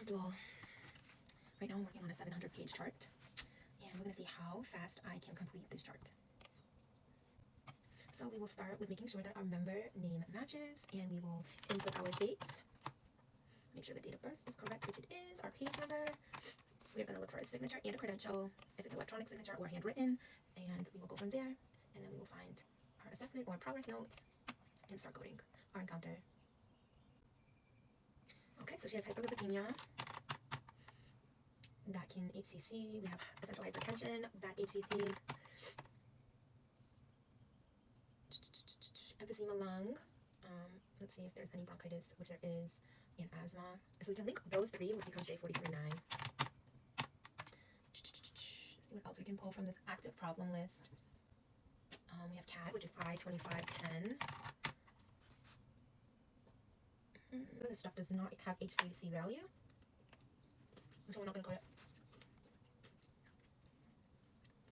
Well, right now I'm working on a 700-page chart, and we're going to see how fast I can complete this chart. So we will start with making sure that our member name matches, and we will input our dates. Make sure the date of birth is correct, which it is. Our page number. We're going to look for a signature and a credential, if it's electronic signature or handwritten, and we will go from there, and then we will find our assessment or progress notes and start coding our encounter. Okay, so she has hyperlipidemia, vacuum HCC, we have essential hypertension, VAC HCC, emphysema lung, let's see if there's any bronchitis, which there is, and asthma. So we can link those three with becomes J43.9. See what else we can pull from this active problem list. We have CAD, which is I-2510. This stuff does not have HCC value, so we're not going to